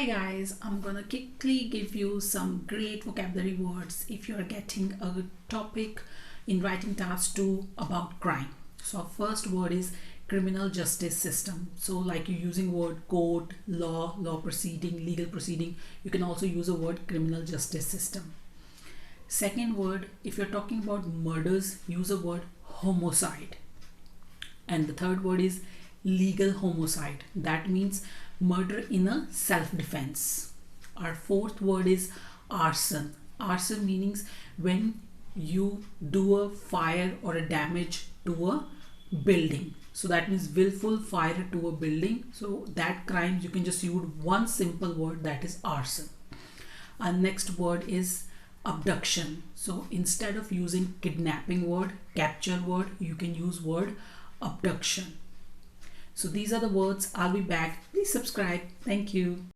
Hi guys, I'm gonna quickly give you some great vocabulary words if you're getting a topic in writing task 2 about crime. So our first word is criminal justice system. So like you're using word court, law proceeding, legal proceeding, you can also use a word criminal justice system. Second word, if you're talking about murders, use a word homicide. And the third word is legal homicide. That means murder in a self-defense. Our fourth word is arson. Arson means when you do a fire or a damage to a building. So that means willful fire to a building. So that crime you can just use one simple word, that is arson. Our next word is abduction. So instead of using kidnapping word, capture word, you can use word abduction. So these are the words. I'll be back. Please subscribe. Thank you.